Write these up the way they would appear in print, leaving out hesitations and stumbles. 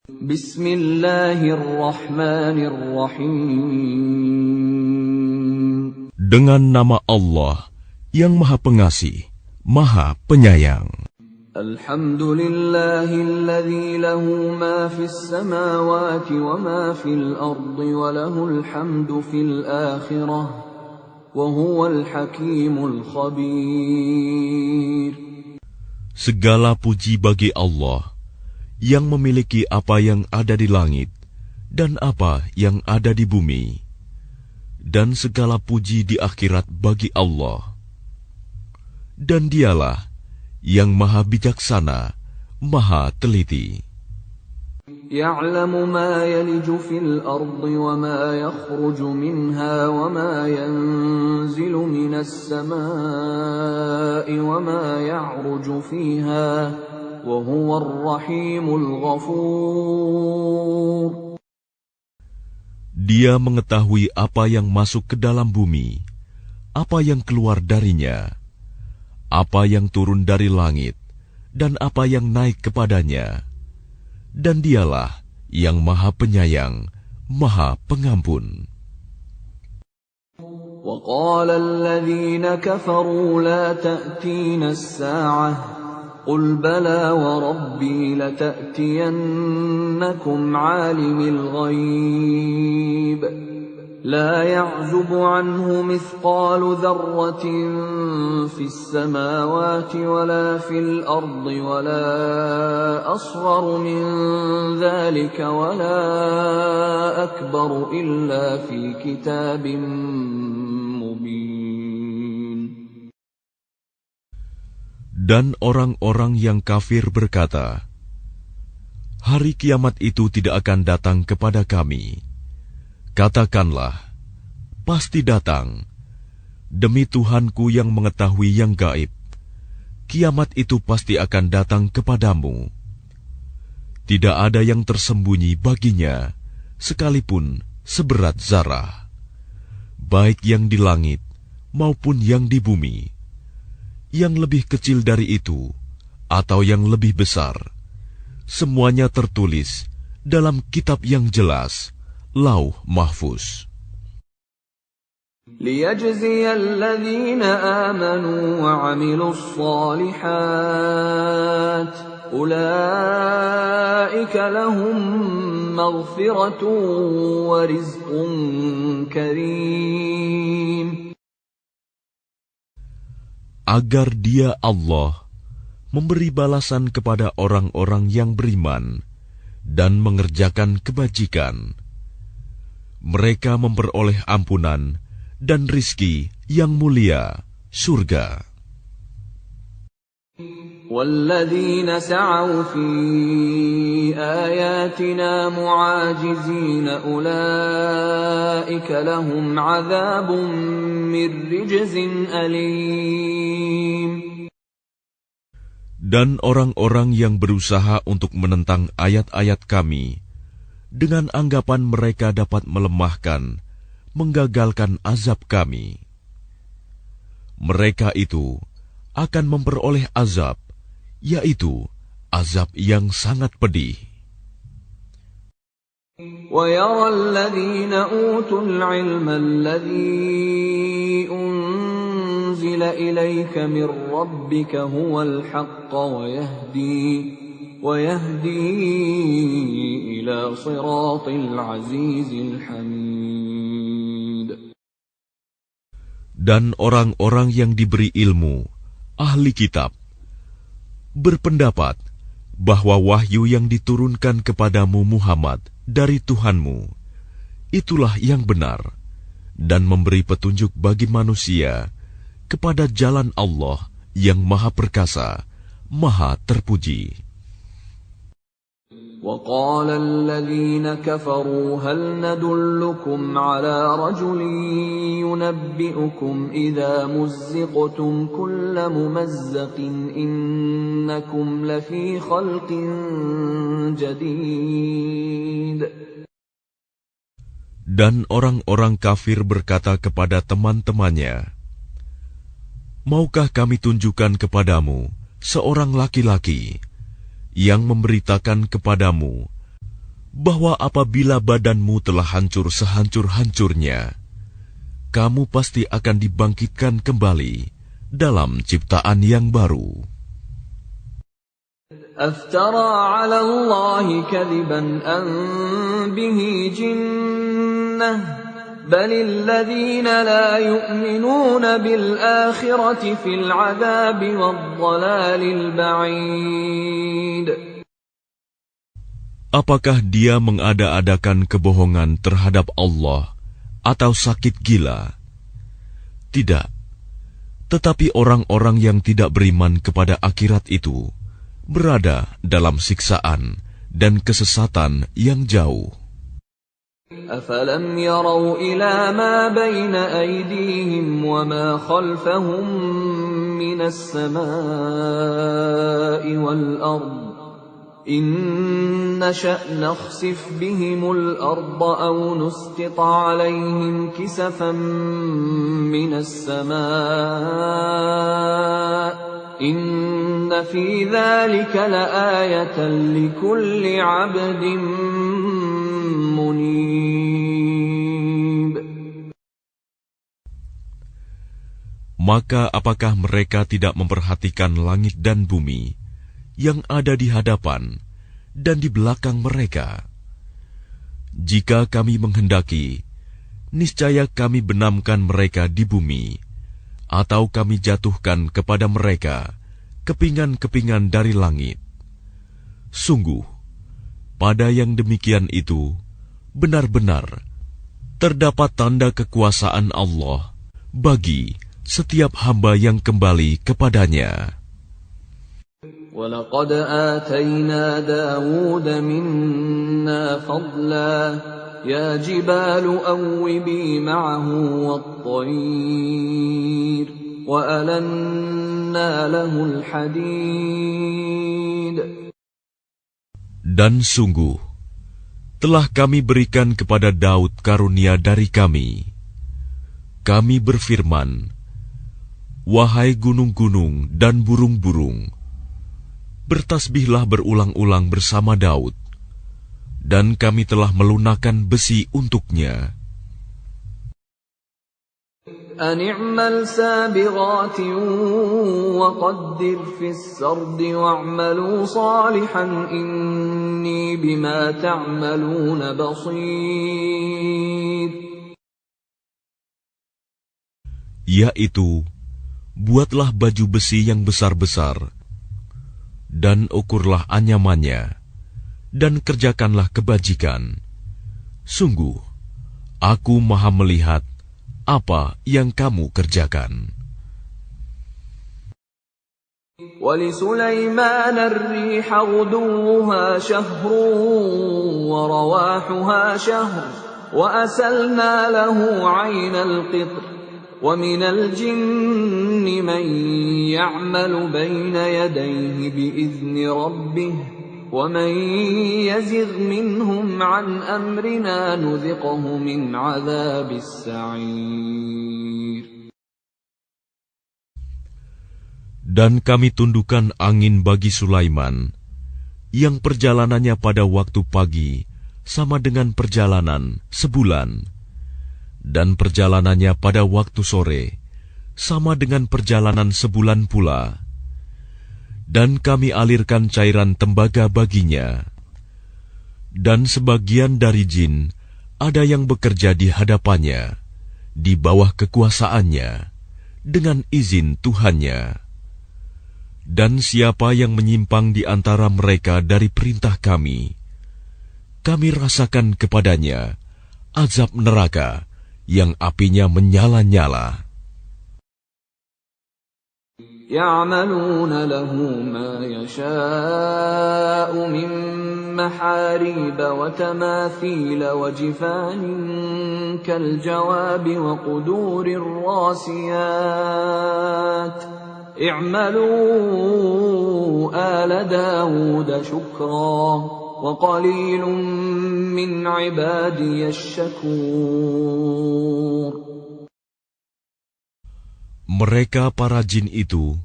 Bismillahirrahmanirrahim. Dengan nama Allah yang Maha Pengasih, Maha Penyayang. Alhamdulillahilladzi lahu ma fis samawati wa ma fil ardi wa lahul hamdu fil akhirah wa huwal hakimul khabir. Segala puji bagi Allah yang memiliki apa yang ada di langit dan apa yang ada di bumi, dan segala puji di akhirat bagi Allah. Dan Dialah yang Maha Bijaksana, Maha Teliti. Ya'lamu ma yaliju fil ardi wa ma yakhruju minha wa ma yanzilu minas samaa'i wa ma ya'ruju fiha wa huwar rahimul ghafur. Dia mengetahui apa yang masuk ke dalam bumi, apa yang keluar darinya, apa yang turun dari langit, dan apa yang naik kepadanya. Dan Dialah yang Maha Penyayang, Maha Pengampun. وَقَالَ الَّذِينَ كَفَرُوا لَا تَأْتِينَا السَّاعَةُ قُلْ بَلَى وَرَبِّي لَتَأْتِيَنَّكُمْ عَالِمِ الْغَيْبِ لَا يَعْزُبُ عَنْهُ مِثْقَالُ ذَرَّةٍ فِي السَّمَاوَاتِ وَلَا فِي الْأَرْضِ وَلَا أَصْغَرُ مِنْ ذَلِكَ وَلَا أَكْبَرُ إِلَّا فِي كِتَابٍ مُبِينٍ. Dan orang-orang yang kafir berkata, hari kiamat itu tidak akan datang kepada kami. Katakanlah, pasti datang. Demi Tuhanku yang mengetahui yang gaib, kiamat itu pasti akan datang kepadamu. Tidak ada yang tersembunyi baginya, sekalipun seberat zarah, baik yang di langit maupun yang di bumi. Yang lebih kecil dari itu atau yang lebih besar, semuanya tertulis dalam kitab yang jelas, Lauh Mahfuz. لِيَجْزِيَ الَّذِينَ آمَنُوا وَعَمِلُوا الصَّالِحَاتِ أُولَئِكَ لَهُم مَّغْفِرَةٌ وَرِزْقٌ كَرِيمٌ. Agar Dia Allah memberi balasan kepada orang-orang yang beriman dan mengerjakan kebajikan. Mereka memperoleh ampunan dan rizki yang mulia, surga. وَالَّذِينَ سَعَوْا فِي آيَاتِنَا مُعَاجِزِينَ أُولَئِكَ لَهُمْ عَذَابٌ مِّن رِّجْزٍ أَلِيمٌ. Dan orang-orang yang berusaha untuk menentang ayat-ayat Kami, dengan anggapan mereka dapat melemahkan, menggagalkan azab Kami, mereka itu akan memperoleh azab, yaitu azab yang sangat pedih. وَيَرَى الَّذِينَ أُوتُوا الْعِلْمَ الَّذِي أُنزِلَ إِلَيْكَ مِنْ رَبِّكَ هُوَ الْحَقَّ وَيَهْدِي إِلَى صِرَاطِ الْعَزِيزِ الْحَمِيدِ. Dan orang-orang yang diberi ilmu, ahli kitab, berpendapat bahwa wahyu yang diturunkan kepadamu Muhammad dari Tuhanmu, itulah yang benar, dan memberi petunjuk bagi manusia kepada jalan Allah yang Maha Perkasa, Maha Terpuji. وَقَالَ الَّذِينَ كَفَرُوا هَلْ نَدُلُّكُمْ عَلَى رَجُلٍ يُنَبِّئُكُمْ إِذَا مُزِّقْتُمْ كُلَّ مُمَزَّقٍ إِنَّكُمْ لَفِي خَلْقٍ جَدِيدٍ. Dan orang-orang kafir berkata kepada teman-temannya, maukah kami tunjukkan kepadamu seorang laki-laki yang memberitakan kepadamu bahwa apabila badanmu telah hancur sehancur-hancurnya, kamu pasti akan dibangkitkan kembali dalam ciptaan yang baru. أفترى على الله كذبا أم به جنة بل الذين لا يؤمنون بالآخرة في العذاب والضلال البعيد. Apakah dia mengada-adakan kebohongan terhadap Allah atau sakit gila? Tidak. Tetapi orang-orang yang tidak beriman kepada akhirat itu berada dalam siksaan dan kesesatan yang jauh. أفلم يروا إلى ما بين أيديهم وما خلفهم من السماء والأرض إن نشأ نخسف بهم الأرض أو نسقط عليهم كسفا من السماء إن في ذلك لآية لكل عبد منيب. Maka apakah mereka tidak memperhatikan langit dan bumi yang ada di hadapan dan di belakang mereka? Jika kami menghendaki, niscaya kami benamkan mereka di bumi, atau kami jatuhkan kepada mereka kepingan-kepingan dari langit. Sungguh, pada yang demikian itu, benar-benar terdapat tanda kekuasaan Allah bagi setiap hamba yang kembali kepadanya. وَلَقَدْ آتَيْنَا دَاوُودَ مِنَّا فَضْلًا يَا جِبَالُ أَوِّبِي مَعَهُ وَالطَّيْرَ وَأَلَنَّا لَهُ الْحَدِيدَ. Dan sungguh, telah kami berikan kepada Daud karunia dari kami. Kami berfirman, wahai gunung-gunung dan burung-burung, bertasbihlah berulang-ulang bersama Daud, dan kami telah melunakkan besi untuknya. أن اعمل سابغات وقدر في السرد واعملوا صالحا إني بما تعملون بصير. Yaitu, buatlah baju besi yang besar-besar, dan ukurlah anyamannya, dan kerjakanlah kebajikan. Sungguh, aku maha melihat apa yang kamu kerjakan. وَلِسُلَيْمَانَ الرِّيحَ غُدُوُّهَا شَهْرٌ وَرَوَاحُهَا شَهْرٌ وَأَسَلْنَا لَهُ عَيْنَ الْقِطْرِ وَمِنَ الْجِنِّ مَن يَعْمَلُ بَيْنَ يَدَيْهِ بِإِذْنِ رَبِّهِ وَمَن يَزِغْ مِنْهُمْ عَنْ أَمْرِنَا نُذِقْهُ مِنْ عَذَابِ السَّعِيرِ. Dan kami tundukkan angin bagi Sulaiman, yang perjalanannya pada waktu pagi sama dengan perjalanan sebulan, dan perjalanannya pada waktu sore sama dengan perjalanan sebulan pula. Dan kami alirkan cairan tembaga baginya. Dan sebagian dari jin ada yang bekerja di hadapannya, di bawah kekuasaannya, dengan izin Tuhannya. Dan siapa yang menyimpang di antara mereka dari perintah kami, kami rasakan kepadanya azab neraka yang apinya menyala-nyala. يَعْمَلُونَ لَهُ مَا يَشَاءُ مِن مَّحَارِيبَ وَتَمَاثِيلَ وَجِفَانٍ كَالْجَوَابِ وَقُدُورٍ رَّاسِيَاتٍ اعْمَلُوا آلَ دَاوُودَ شُكْرًا وَقَلِيلٌ مِّنْ عِبَادِيَ الشَّكُورُ. Mereka para jin itu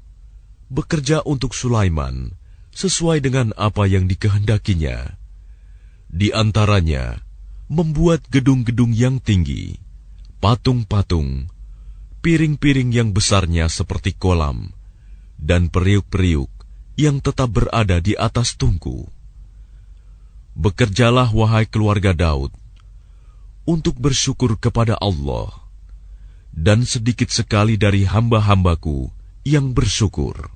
bekerja untuk Sulaiman sesuai dengan apa yang dikehendakinya. Di antaranya, membuat gedung-gedung yang tinggi, patung-patung, piring-piring yang besarnya seperti kolam, dan periuk-periuk yang tetap berada di atas tungku. Bekerjalah, wahai keluarga Daud, untuk bersyukur kepada Allah, dan sedikit sekali dari hamba-hambaku yang bersyukur.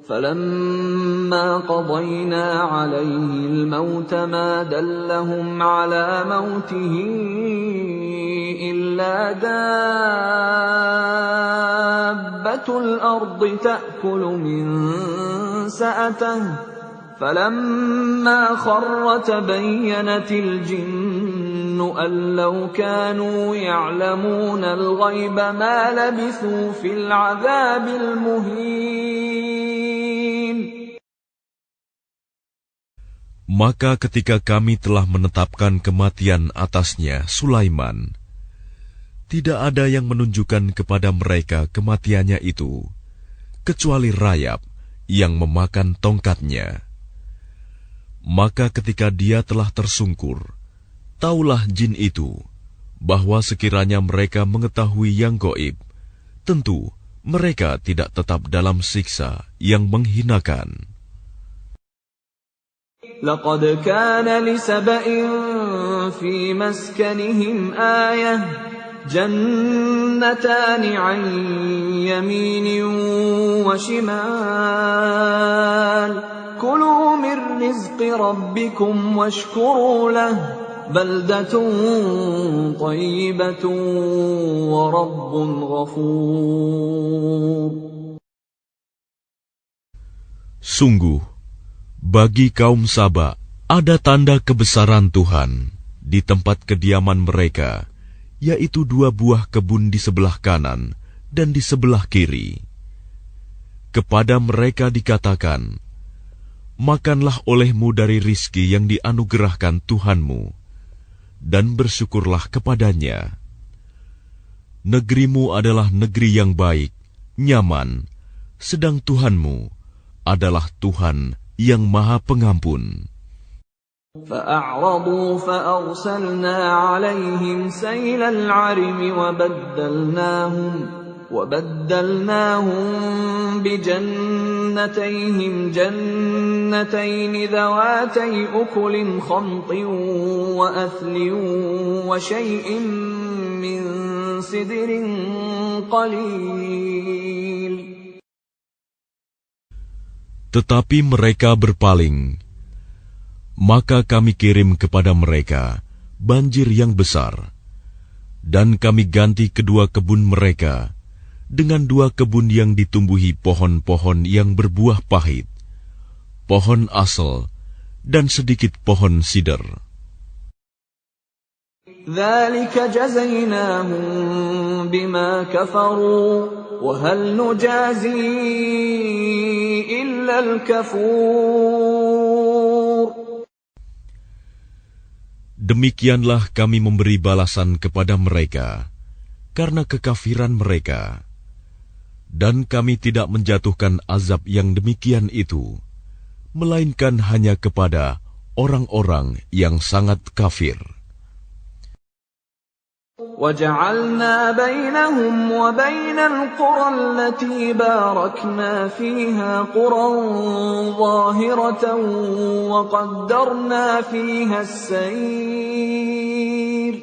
فَلَمَّا قَضَيْنَا عَلَيْهِ الْمَوْتَ مَا دَلَّهُمْ عَلَى مَوْتِهِ إِلَّا دَابَّةُ الْأَرْضِ تَأْكُلُ مِنْ سَأَتَهُ فَلَمَّا خَرَّ تَبَيَّنَتِ الْجِنُّ أَنْ لَوْ كَانُوا يَعْلَمُونَ الْغَيْبَ مَا لَبِثُوا فِي الْعَذَابِ الْمُهِينِ. Maka ketika kami telah menetapkan kematian atasnya Sulaiman, tidak ada yang menunjukkan kepada mereka kematiannya itu, kecuali rayap yang memakan tongkatnya. Maka ketika dia telah tersungkur, taulah jin itu, bahwa sekiranya mereka mengetahui yang gaib, tentu mereka tidak tetap dalam siksa yang menghinakan. لَقَدْ كَانَ لِسَبَإٍ فِي مَسْكَنِهِمْ آيَةٌ جَنَّتَانِ عَنْ يَمِينٍ وَشِمَالٍ كُلُوا مِنْ رِزْقِ رَبِّكُمْ وَاشْكُرُوا لَهُ بَلْدَةٌ طَيِّبَةٌ وَرَبٌّ غَفُورٌ. Sungguh, bagi kaum Saba ada tanda kebesaran Tuhan di tempat kediaman mereka, yaitu 2 buah kebun di sebelah kanan dan di sebelah kiri. Kepada mereka dikatakan, makanlah olehmu dari rizki yang dianugerahkan Tuhanmu, dan bersyukurlah kepadanya. Negerimu adalah negeri yang baik, nyaman, sedang Tuhanmu adalah Tuhan yang Maha Pengampun. فَأَعْرَضُوا فَأَرْسَلْنَا عَلَيْهِمْ سَيْلَ الْعَرِمِ وَبَدَّلْنَاهُمْ بِجَنَّتَيْهِمْ جَنَّتَيْنِ ذَوَاتَيْ أُكُلٍ خَمْطٍ وَأَثْلٍ وَشَيْءٍ مِّن سِدْرٍ قَلِيلٍ. Tetapi mereka berpaling, maka kami kirim kepada mereka banjir yang besar, dan kami ganti kedua kebun mereka dengan 2 kebun yang ditumbuhi pohon-pohon yang berbuah pahit, pohon asal, dan sedikit pohon sider. ذَلِكَ جَزَيْنَاهُمْ بِمَا كَفَرُوا وَهَلْ نُجَازِي إِلَّا الْكَفُورَ. Demikianlah kami memberi balasan kepada mereka karena kekafiran mereka, dan kami tidak menjatuhkan azab yang demikian itu, melainkan hanya kepada orang-orang yang sangat kafir. وَجَعَلْنَا بَيْنَهُمْ وَبَيْنَ الْقُرَى الَّتِي بَارَكْنَا فِيهَا قُرًى ظَاهِرَةً وَقَدَّرْنَا فِيهَا السَّيْرَ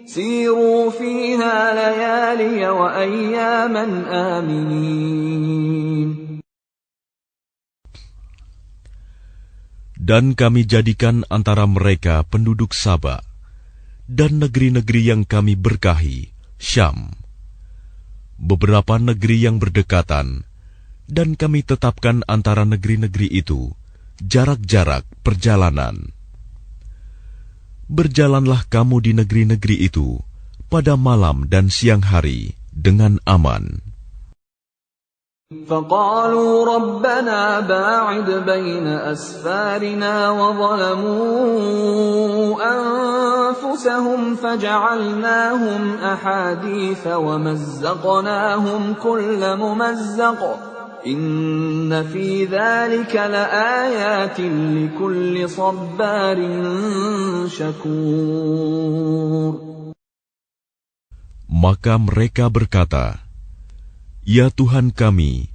سِيرُوا فِيهَا لَيَالِيَ وَأَيَّامًا آمِنِينَ. Dan kami jadikan antara mereka penduduk Saba dan negeri-negeri yang kami berkahi, Syam, beberapa negeri yang berdekatan, dan kami tetapkan antara negeri-negeri itu jarak-jarak perjalanan. Berjalanlah kamu di negeri-negeri itu pada malam dan siang hari dengan aman. فَقَالُوا رَبَّنَا بَاعِدْ بَيْنَ أَسْفَارِنَا وَظَلَمُوا أَنفُسَهُمْ فَجَعَلْنَاهُمْ أَحَادِيثَ وَمَزَّقْنَاهُمْ كُلَّ مُمَزَّقٍ Inna fi dzalika laayatin likulli sabbarin syakur. Maka mereka berkata, "Ya Tuhan kami,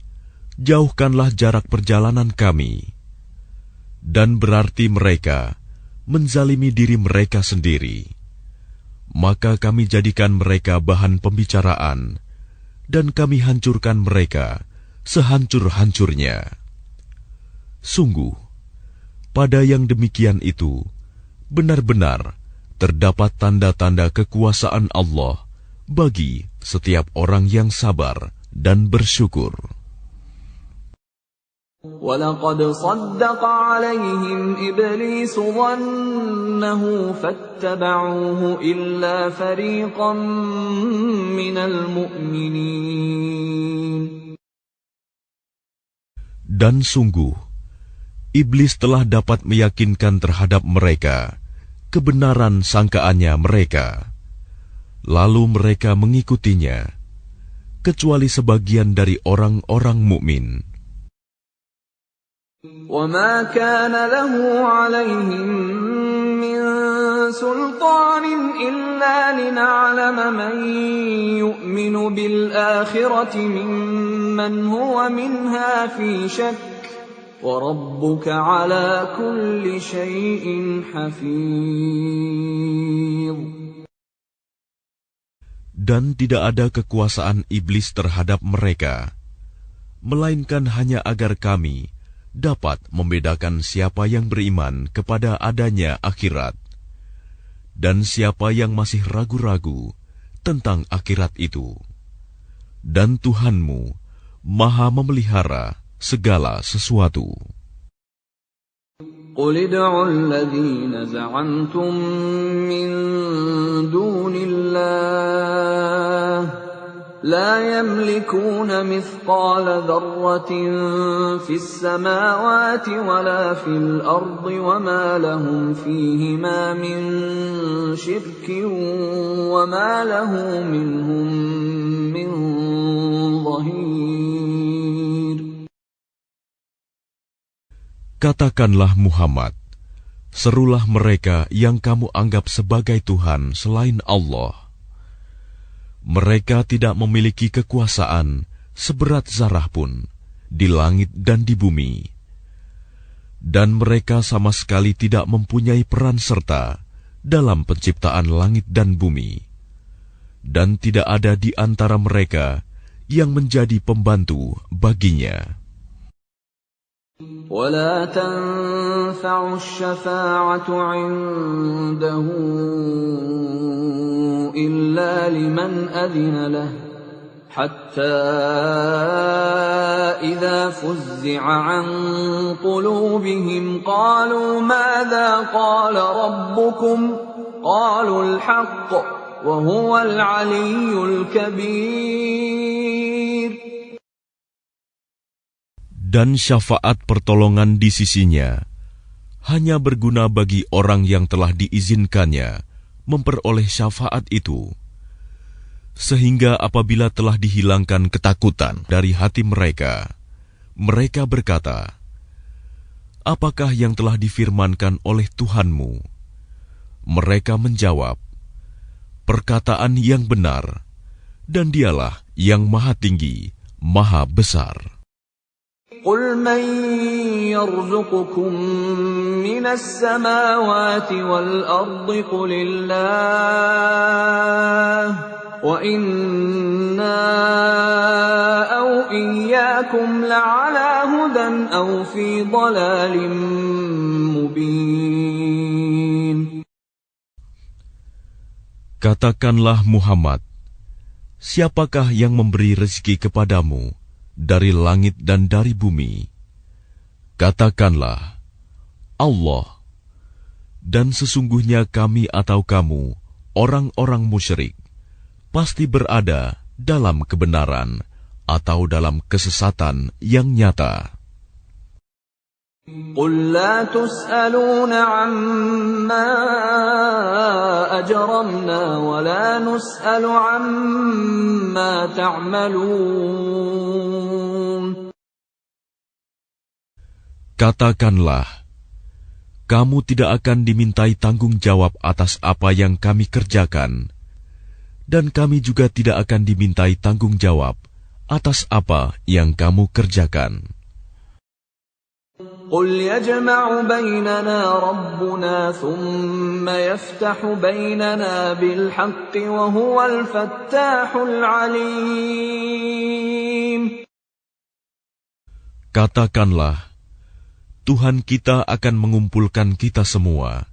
jauhkanlah jarak perjalanan kami." Dan berarti mereka menzalimi diri mereka sendiri. Maka kami jadikan mereka bahan pembicaraan, dan kami hancurkan mereka sehancur-hancurnya. Sungguh, pada yang demikian itu, benar-benar terdapat tanda-tanda kekuasaan Allah bagi setiap orang yang sabar dan bersyukur. وَلَقَدْ صَدَّقَ عَلَيْهِمْ إِبْلِيسُ ظَنَّهُ فَاتَّبَعُوهُ إِلَّا فَرِيقًا مِّنَ الْمُؤْمِنِينَ. Dan sungguh, iblis telah dapat meyakinkan terhadap mereka kebenaran sangkaannya mereka. Lalu mereka mengikutinya, kecuali sebagian dari orang-orang mukmin. وَمَا كَانَ لَهُ عَلَيْهِمْ مِنْ سُلْطَانٍ إِلَّا لِنَعْلَمَ مَنْ يُؤْمِنُ بِالْآخِرَةِ مِمَّنْ هُوَ مِنْهَا فِي شَكٍّ وَرَبُّكَ عَلَى كُلِّ شَيْءٍ حَفِيظٌ. Dan tidak ada kekuasaan iblis terhadap mereka, melainkan hanya agar kami dapat membedakan siapa yang beriman kepada adanya akhirat, dan siapa yang masih ragu-ragu tentang akhirat itu. Dan Tuhanmu Maha memelihara segala sesuatu. قُلِ ادْعُوا الَّذِينَ زَعَمْتُم مِّن دُونِ اللَّهِ لَا يَمْلِكُونَ مِثْقَالَ ذَرَّةٍ فِي السَّمَاوَاتِ وَلَا فِي الْأَرْضِ وَمَا لَهُمْ فِيهِمَا مِن شِرْكٍ وَمَا لَهُ مِنْهُم مِّن ظَهِيرٍ. Katakanlah Muhammad, serulah mereka yang kamu anggap sebagai Tuhan selain Allah. Mereka tidak memiliki kekuasaan seberat zarah pun di langit dan di bumi. Dan mereka sama sekali tidak mempunyai peran serta dalam penciptaan langit dan bumi. Dan tidak ada di antara mereka yang menjadi pembantu baginya. وَلَا تَنفَعُ الشَّفَاعَةُ عِندَهُ إِلَّا لِمَنْ أَذِنَ لَهُ حَتَّى إِذَا فُزِّعَ عَنْ قُلُوبِهِمْ قَالُوا مَاذَا قَالَ رَبُّكُمْ قَالُوا الْحَقَّ وَهُوَ الْعَلِيُّ الْكَبِيرُ. Dan syafaat pertolongan di sisinya hanya berguna bagi orang yang telah diizinkannya memperoleh syafaat itu. Sehingga apabila telah dihilangkan ketakutan dari hati mereka, mereka berkata, "Apakah yang telah difirmankan oleh Tuhanmu?" Mereka menjawab, "Perkataan yang benar, dan Dialah yang Maha Tinggi, Maha Besar." قُلْ مَنْ يَرْزُقُكُمْ مِنَ السَّمَاوَاتِ وَالْأَرْضِ قُلِ اللَّهُ وَإِنَّا أَوْ إِيَّاكُمْ لَعَلَى هُدًى أَوْ فِي ضَلَالٍ مُبِينٍ. Katakanlah Muhammad, siapakah yang memberi rezeki kepadamu dari langit dan dari bumi? Katakanlah, Allah. Dan sesungguhnya kami atau kamu, orang-orang musyrik, pasti berada dalam kebenaran atau dalam kesesatan yang nyata. قُلْ لَا تُسْأَلُونَ عَمَّا أَجْرَمْنَا وَلَا نُسْأَلُ عَمَّا تَعْمَلُونَ. Katakanlah, kamu tidak akan dimintai tanggung jawab atas apa yang kami kerjakan, dan kami juga tidak akan dimintai tanggung jawab atas apa yang kamu kerjakan. قل يجمع بيننا ربنا ثم يفتح بيننا بالحق وهو الفتاح العليم. Katakanlah, Tuhan kita akan mengumpulkan kita semua.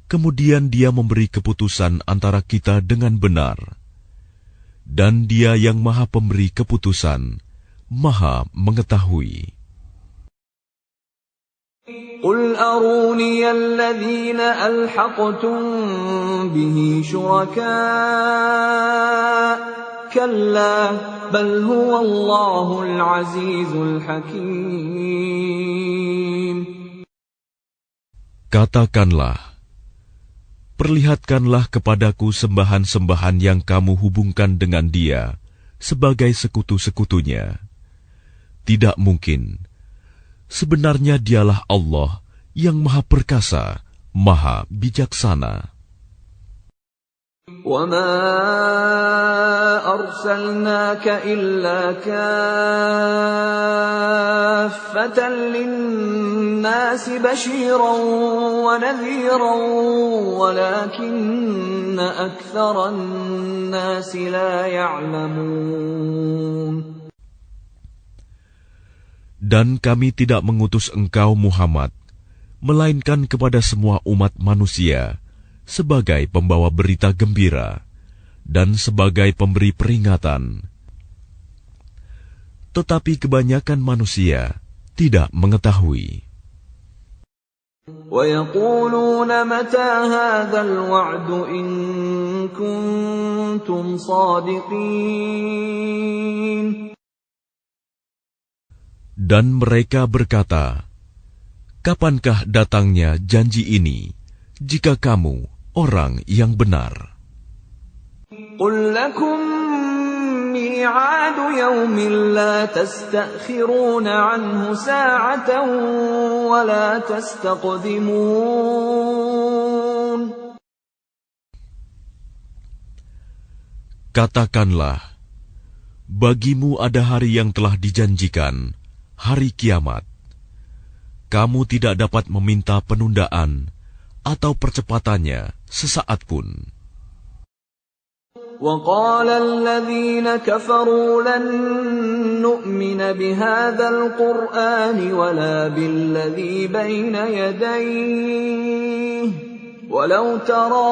Kemudian Dia memberi keputusan antara kita dengan benar. Dan Dia yang Maha Pemberi keputusan, Maha Mengetahui. قل أروني الذين ألحقتم به شركاء كلا بل هو الله العزيز الحكيم. Katakanlah, perlihatkanlah kepadaku sembahan-sembahan yang kamu hubungkan dengan Dia sebagai sekutu-sekutunya. Tidak mungkin. Sebenarnya Dialah Allah yang Maha Perkasa, Maha Bijaksana. وَمَا أَرْسَلْنَاكَ إِلَّا كَافَّةً لِلنَّاسِ بَشِيرًا وَنَذِيرًا وَلَكِنَّ أَكْثَرَ النَّاسِ لَا يَعْلَمُونَ. Dan kami tidak mengutus engkau Muhammad, melainkan kepada semua umat manusia, sebagai pembawa berita gembira, dan sebagai pemberi peringatan. Tetapi kebanyakan manusia tidak mengetahui. وَيَقُولُونَ مَتَى هَذَا الْوَعْدُ إِن كُنتُمْ صَادِقِينَ. Dan mereka berkata, kapankah datangnya janji ini, jika kamu orang yang benar? قُل لَّكُم مِّيعَادُ يَوْمٍ لَّا تَسْتَأْخِرُونَ عَنْهُ سَاعَةً وَلَا تَسْتَقْدِمُونَ. Katakanlah, bagimu ada hari yang telah dijanjikan, hari kiamat. Kamu tidak dapat meminta penundaan atau percepatannya sesaat pun. وَقَالَ الَّذِينَ كَفَرُوا لَن نُّؤْمِنَ بِهَذَا الْقُرْآنِ وَلَا بِالَّذِي بَيْنَ يَدَيْهِ وَلَوْ تَرَىٰ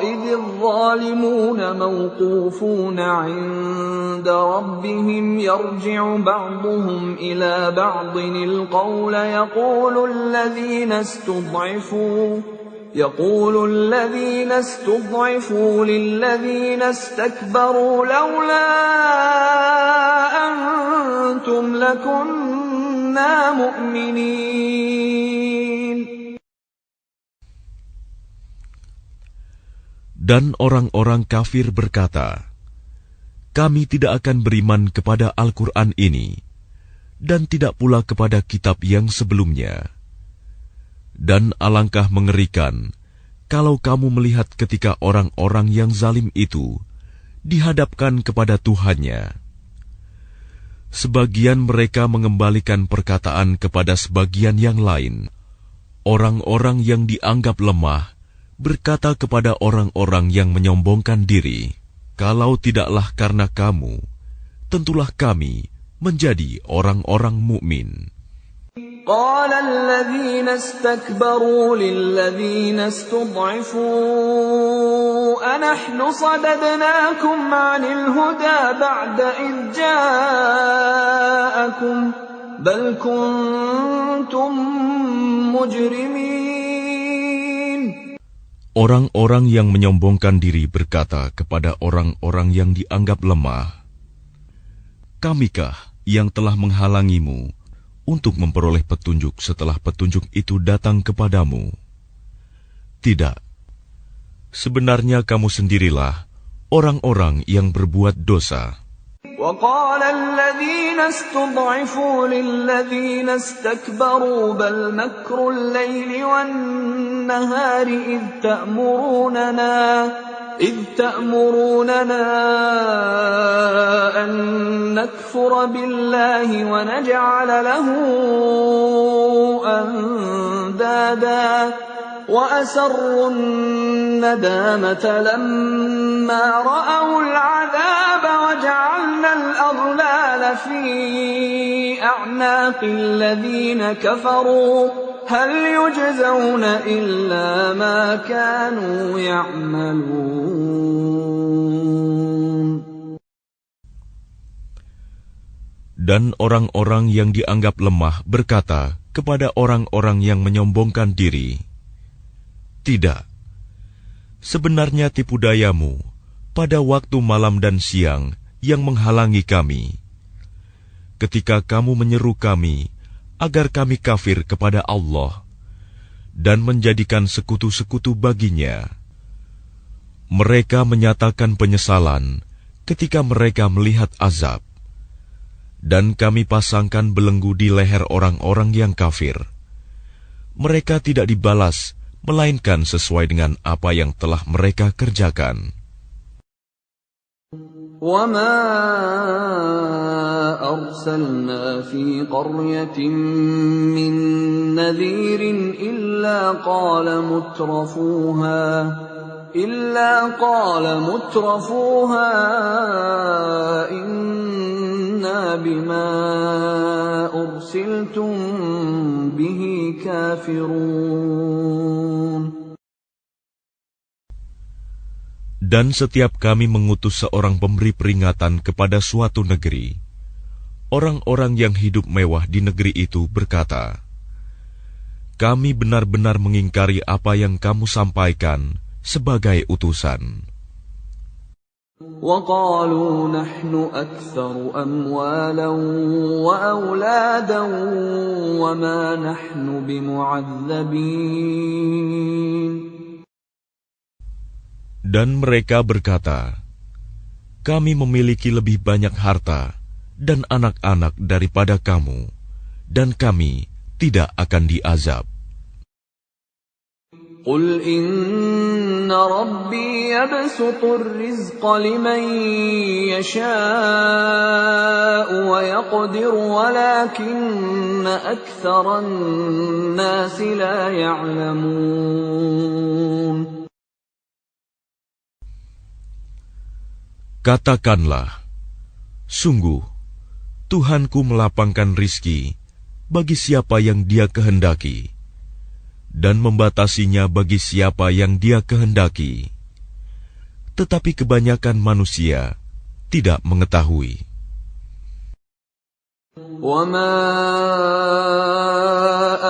إِذِ الظَّالِمُونَ مَوْقُوفُونَ عِندَ رَبِّهِمْ يَرْجِعُ بَعْضُهُمْ إِلَىٰ بَعْضٍ الْقَوْلَ يقول الذين استضعفوا للذين استكبروا لولا أنتم لكنا مؤمنين. Dan orang-orang kafir berkata, kami tidak akan beriman kepada Al-Quran ini, dan tidak pula kepada kitab yang sebelumnya. Dan alangkah mengerikan kalau kamu melihat ketika orang-orang yang zalim itu dihadapkan kepada Tuhannya. Sebagian mereka mengembalikan perkataan kepada sebagian yang lain. Orang-orang yang dianggap lemah berkata kepada orang-orang yang menyombongkan diri, kalau tidaklah karena kamu, tentulah kami menjadi orang-orang mukmin. قال الذين استكبروا للذين استضعفوا أنحن صددناكم عن الهدى بعد إذ جاءكم بل كنتم مجرمين. Orang-orang yang menyombongkan diri berkata kepada orang-orang yang dianggap lemah, kamikah yang telah menghalangimu untuk memperoleh petunjuk setelah petunjuk itu datang kepadamu? Tidak. Sebenarnya kamu sendirilah orang-orang yang berbuat dosa. وقال الذين استضعفوا للذين استكبروا بل مكر الليل والنهار إذ تأمروننا أن نكفر بالله ونجعل له أندادا وأسروا الندامة لما رأوا العذاب وجعلنا الأغلال في أعناق الذين كفروا هل يجزون إلا ما كانوا يعملون. Dan orang-orang yang dianggap lemah berkata kepada orang-orang yang menyombongkan diri, "Tidak, sebenarnya tipu dayamu pada waktu malam dan siang yang menghalangi kami. Ketika kamu menyeru kami agar kami kafir kepada Allah dan menjadikan sekutu-sekutu baginya. Mereka menyatakan penyesalan ketika mereka melihat azab. Dan kami pasangkan belenggu di leher orang-orang yang kafir. Mereka tidak dibalas, melainkan sesuai dengan apa yang telah mereka kerjakan." وَمَا أَرْسَلْنَا فِي قَرْيَةٍ مِّن نَّذِيرٍ إِلَّا قَالَ مُتْرَفُوهَا إِنَّا بِمَا أُرْسِلْتُم بِهِ كَافِرُونَ. Dan setiap kami mengutus seorang pemberi peringatan kepada suatu negeri, orang-orang yang hidup mewah di negeri itu berkata, "Kami benar-benar mengingkari apa yang kamu sampaikan sebagai utusan." وَقَالُوا نَحْنُ أَكْثَرُ أَمْوَالًا وَأَوْلَادًا وَمَا نَحْنُ بِمُعَذَّبِينَ. Dan mereka berkata, "Kami memiliki lebih banyak harta dan anak-anak daripada kamu, dan kami tidak akan diazab." قُلْ إِنَّ رَبِّي يَبْسُطُ الرِّزْقَ لِمَن يَشَاءُ وَيَقْدِرُ وَلَكِنَّ أَكْثَرَ النَّاسِ لَا يَعْلَمُونَ. Katakanlah, "Sungguh, Tuhanku melapangkan rizki bagi siapa yang Dia kehendaki, dan membatasinya bagi siapa yang Dia kehendaki. Tetapi kebanyakan manusia tidak mengetahui." وَمَا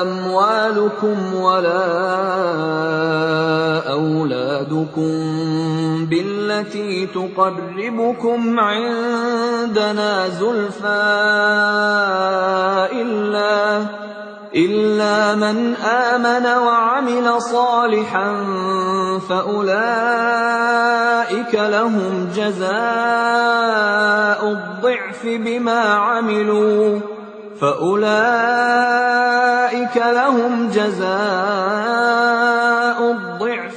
أَمْوَالُكُمْ وَلَا أَوْلَادُكُمْ بِالَّتِي تُقَرِّبُكُمْ عِندَنَا زُلْفَىٰ إِلَّا مَنْ آمَنَ وَعَمِلَ صَالِحًا فَأُولَٰئِكَ لَهُمْ جَزَاءُ الضِّعْفِ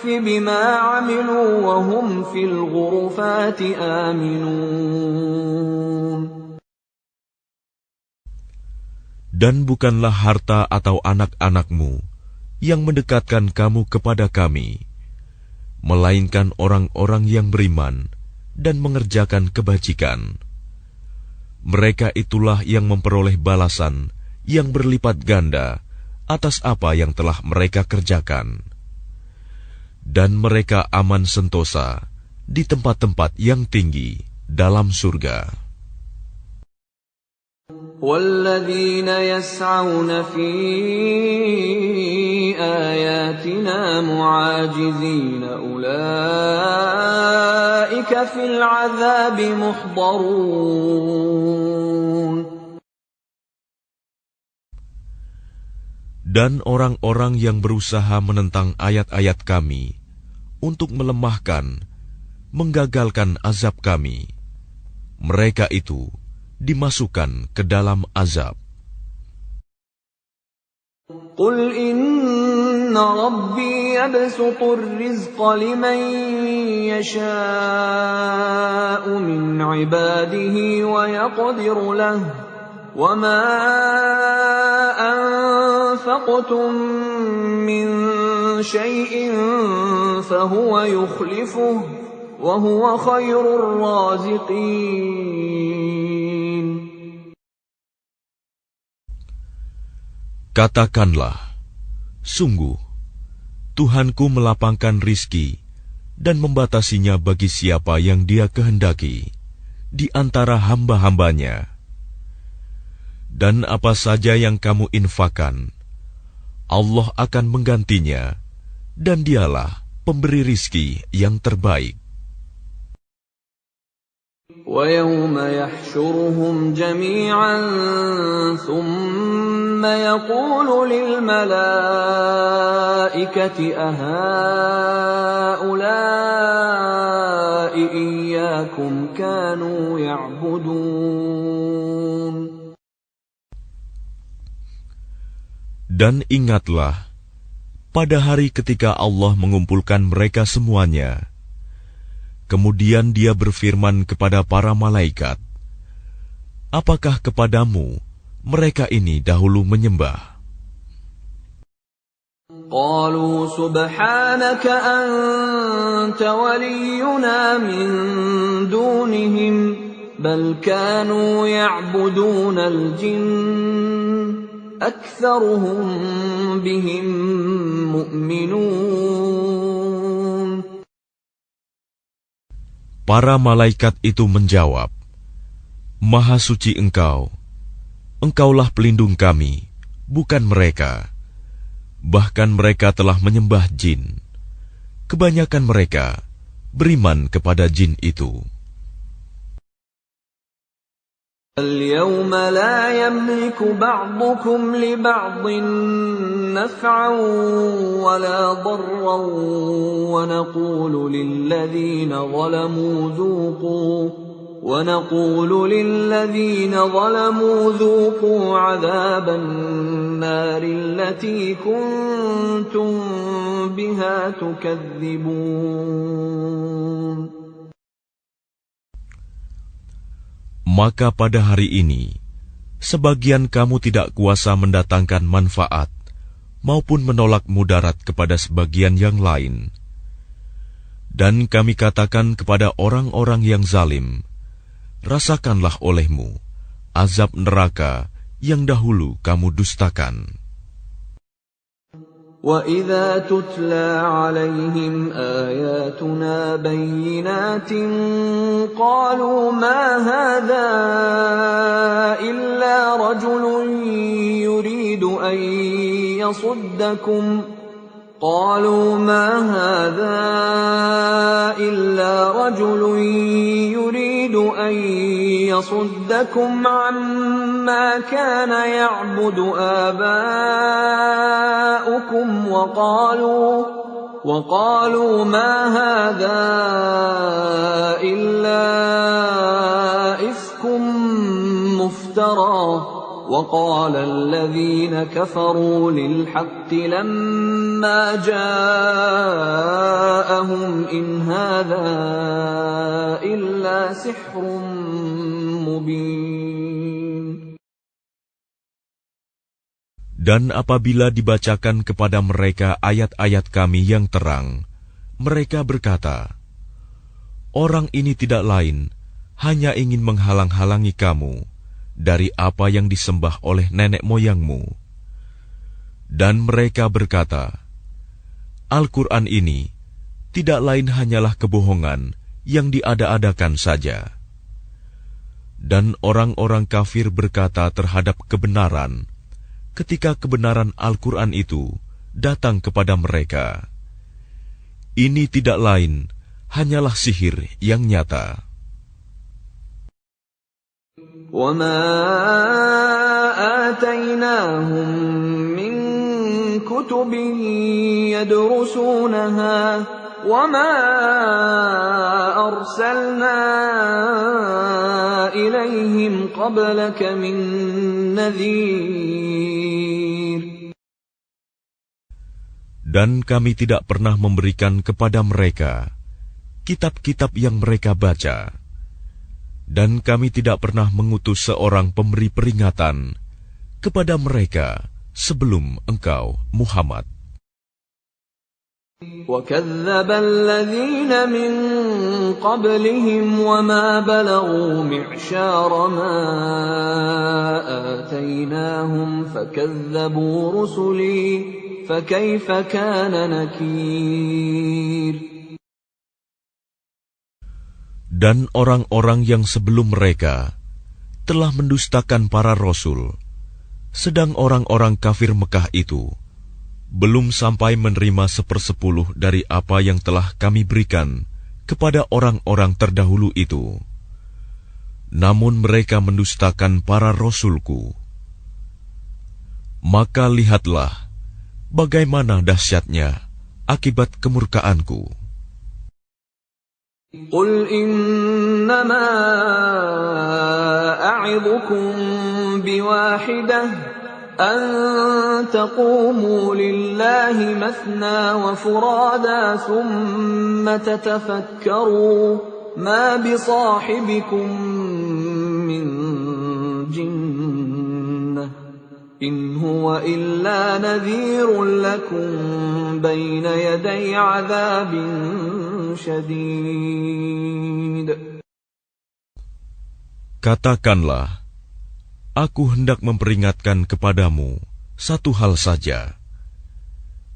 بِمَا عَمِلُوا وَهُمْ فِي الْغُرُفَاتِ آمِنُونَ. Dan bukanlah harta atau anak-anakmu yang mendekatkan kamu kepada kami, melainkan orang-orang yang beriman dan mengerjakan kebajikan. Mereka itulah yang memperoleh balasan yang berlipat ganda atas apa yang telah mereka kerjakan. Dan mereka aman sentosa di tempat-tempat yang tinggi dalam surga. وَالَّذِينَ يَسْعَوْنَ فِي آيَاتِنَا مُعَاجِزِينَ أُولَئِكَ فِي الْعَذَابِ مُحْضَرُونَ. Dan orang-orang yang berusaha menentang ayat-ayat kami untuk melemahkan, menggagalkan azab kami, mereka itu dimasukkan ke dalam azab. Qul inna rabbi yabsutur rizqa liman yasha'u min ibadihi wa yaqdiru lahu wa ma anfaqtum min shay'in fahuwa yukhlifuhu wa huwa khairur raziqin. Katakanlah, sungguh, Tuhanku melapangkan rizki dan membatasinya bagi siapa yang Dia kehendaki di antara hamba-hambanya. Dan apa saja yang kamu infakkan, Allah akan menggantinya, dan Dialah pemberi rizki yang terbaik. وَيَوْمَ يَحْشُرُهُمْ جَمِيعًا ثُمَّ يَقُولُ لِلْمَلَائِكَةِ أَهَؤُلَاءِ إِيَّاكُمْ كَانُوا يَعْبُدُونَ. Dan ingatlah, pada hari ketika Allah mengumpulkan mereka semuanya, kemudian Dia berfirman kepada para malaikat, apakah kepadamu mereka ini dahulu menyembah? قالوا سبحانك أنت ولينا من دونهم بل كانوا يعبدون الجن أكثرهم بهم مؤمنون. Para malaikat itu menjawab, Maha suci Engkau, Engkaulah pelindung kami, bukan mereka. Bahkan mereka telah menyembah jin. Kebanyakan mereka beriman kepada jin itu. اليوم لا يملك بعضكم لبعض نفعا ولا ضرا ونقول للذين ظلموا ذوقوا عذاب النار التي كنتم بها تكذبون. Maka pada hari ini, sebagian kamu tidak kuasa mendatangkan manfaat maupun menolak mudarat kepada sebagian yang lain. Dan kami katakan kepada orang-orang yang zalim, rasakanlah olehmu azab neraka yang dahulu kamu dustakan. وَإِذَا تُتْلَى عَلَيْهِمْ آيَاتُنَا بَيِّنَاتٍ قَالُوا مَا هَذَا إِلَّا رَجُلٌ يُرِيدُ أَن يَصُدَّكُمْ عَمَّا كَانَ يَعْبُدُ آبَاؤُكُمْ وَقَالُوا مَا هَذَا إِلَّا إِفْكٌ مُفْتَرًى وَقَالَ الَّذِينَ كَفَرُوا لِلْحَقِّ لَمَّا جَاءَهُمْ إِنْ هَذَا إِلَّا سِحْرٌ مُبِينٌ. Dan apabila dibacakan kepada mereka ayat-ayat kami yang terang, mereka berkata, orang ini tidak lain, hanya ingin menghalang-halangi kamu dari apa yang disembah oleh nenek moyangmu. Dan mereka berkata, Al-Quran ini tidak lain hanyalah kebohongan yang diada-adakan saja. Dan orang-orang kafir berkata terhadap kebenaran, ketika kebenaran Al-Quran itu datang kepada mereka, ini tidak lain hanyalah sihir yang nyata. وَمَا آتَيْنَاهُمْ مِنْ كُتُبٍ يَدْرُسُونَهَا وَمَا أَرْسَلْنَا إِلَيْهِمْ قَبْلَكَ مِن نَّذِيرٍ. Dan kami tidak pernah memberikan kepada mereka kitab-kitab yang mereka baca, dan kami tidak pernah mengutus seorang pemberi peringatan kepada mereka sebelum engkau, Muhammad. وَكَذَّبَ الَّذِينَ مِن قَبْلِهِمْ وَمَا بَلَغُوا مِعْشَارَ مَا آتَيْنَاهُمْ فَكَذَّبُوا رُسُلِي فَكَيْفَ كَانَ نَكِيرِ. Dan orang-orang yang sebelum mereka telah mendustakan para rasul, sedang orang-orang kafir Mekah itu belum sampai menerima 1/10 dari apa yang telah kami berikan kepada orang-orang terdahulu itu. Namun mereka mendustakan para rasulku. Maka lihatlah bagaimana dahsyatnya akibat kemurkaanku. قُلْ إِنَّمَا أَعِظُكُم بِوَاحِدَةٍ أَن تَقُومُوا لِلَّهِ مَثْنَىٰ وَفُرَادَىٰ ثُمَّ تَتَفَكَّرُوا مَا بِصَاحِبِكُم مِّن جِنَّةٍ إِنْ هُوَ إِلَّا نَذِيرٌ لَّكُم بَيْنَ يَدَيْ عَذَابٍ شَدِيدٍ. Katakanlah, aku hendak memperingatkan kepadamu satu hal saja,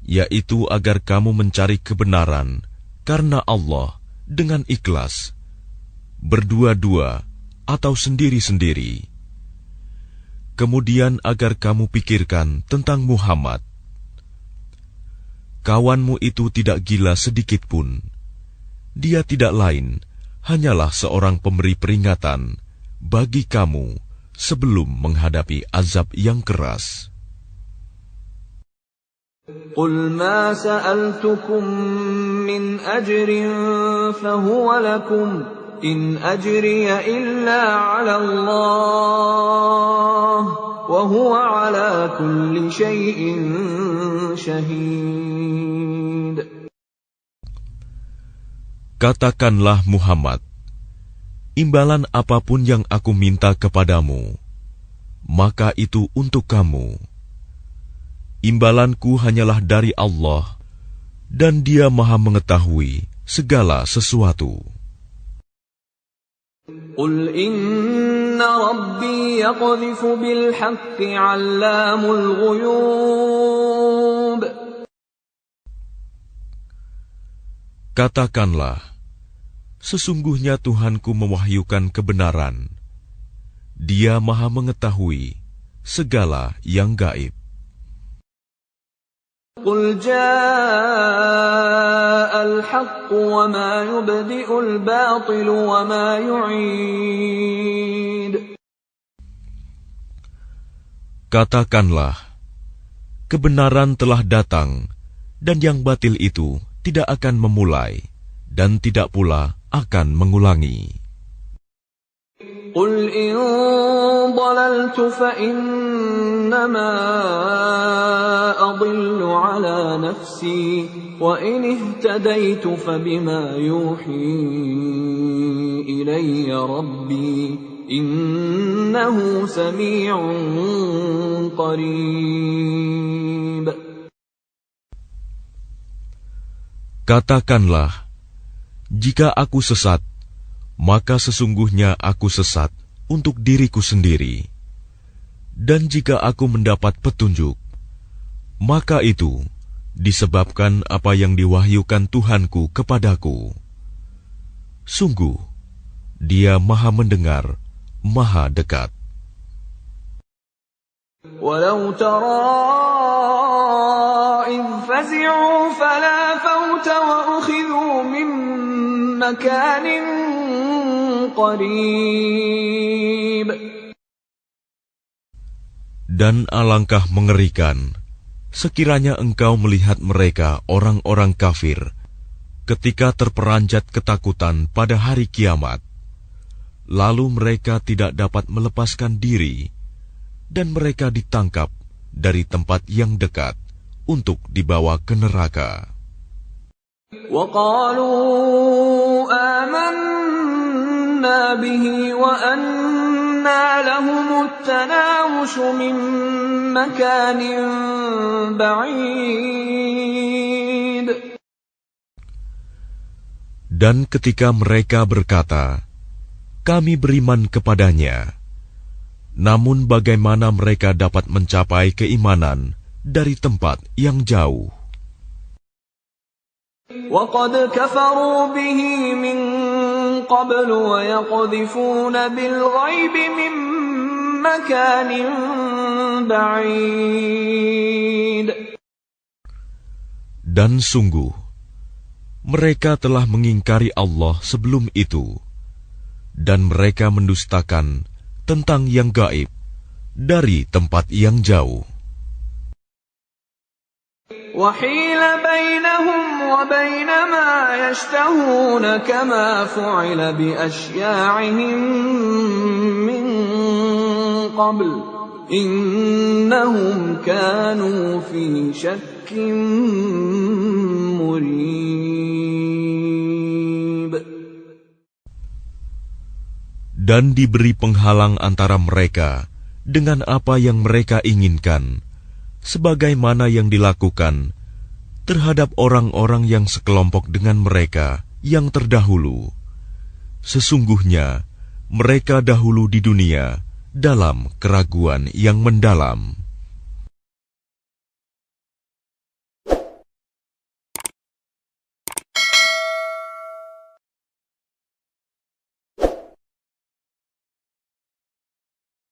yaitu agar kamu mencari kebenaran karena Allah dengan ikhlas, berdua-dua atau sendiri-sendiri. Kemudian agar kamu pikirkan tentang Muhammad. Kawanmu itu tidak gila sedikit pun. Dia tidak lain, hanyalah seorang pemberi peringatan bagi kamu sebelum menghadapi azab yang keras. قُلْ مَا سَأَلْتُكُم مِّنْ أَجْرٍ فَهُوَ لَكُمْ إِنْ أَجْرِيَ إِلَّا عَلَى اللَّهِ وَهُوَ عَلَى كُلِّ شَيْءٍ شَهِيدٌ. Katakanlah Muhammad, imbalan apapun yang aku minta kepadamu, maka itu untuk kamu. Imbalanku hanyalah dari Allah, dan Dia Maha mengetahui segala sesuatu. قُلْ إِنَّ رَبِّي يَقْذِفُ بِالْحَقِّ عَلَّامُ الْغُيُوبِ. Katakanlah, sesungguhnya Tuhanku mewahyukan kebenaran. Dia Maha mengetahui segala yang gaib. قُلْ جَاءَ الْحَقُّ وَمَا يُبْدِئُ الْبَاطِلُ وَمَا يُعِيدُ. Katakanlah, kebenaran telah datang, dan yang batil itu tidak akan memulai, dan tidak pula akan mengulangi. قُلْ إِن ضَلَلْتُ فَإِنَّمَا أَضِلُّ عَلَى نَفْسِي وَإِنِ اهْتَدَيْتُ فَبِمَا يُوحِي إِلَيَّ رَبِّي إِنَّهُ سَمِيعٌ قَرِيبٌ. Katakanlah, jika aku sesat, maka sesungguhnya aku sesat untuk diriku sendiri. Dan jika aku mendapat petunjuk, maka itu disebabkan apa yang diwahyukan Tuhanku kepadaku. Sungguh, Dia Maha mendengar, Maha dekat. وَلَوْ تَرَىٰ إِذْ فَزِعُوا فَلَا فَوْتَ وَأُخِذُوا مِن مَّكَانٍ قَرِيبٍ. Dan alangkah mengerikan sekiranya engkau melihat mereka orang-orang kafir ketika terperanjat ketakutan pada hari kiamat, lalu mereka tidak dapat melepaskan diri, dan mereka ditangkap dari tempat yang dekat untuk dibawa ke neraka. وَقَالُوا آمَنَّا بِهِ وَأَنَّى لَهُمُ التَّنَاوُشُ مِنْ مَكَانٍ بَعِيدٍ. Dan ketika mereka berkata, kami beriman kepadanya, namun bagaimana mereka dapat mencapai keimanan dari tempat yang jauh? وَقَدْ كَفَرُوا بِهِ مِنْ قَبْلُ وَيَقْذِفُونَ بِالْغَيْبِ مِنْ مَكَانٍ بَعِيدٍ. Dan sungguh, mereka telah mengingkari Allah sebelum itu, dan mereka mendustakan tentang yang gaib dari tempat yang jauh. وَحِيلَ بَيْنَهُمْ وَبَيْنَ مَا يَشْتَهُونَ كَمَا فُعِلَ بِأَشْيَاعِهِمْ مِنْ قَبْلُ إِنَّهُمْ كَانُوا فِي شَكٍّ مُرِيبٍ. Dan diberi penghalang antara mereka dengan apa yang mereka inginkan, sebagaimana yang dilakukan terhadap orang-orang yang sekelompok dengan mereka yang terdahulu. Sesungguhnya mereka dahulu di dunia dalam keraguan yang mendalam.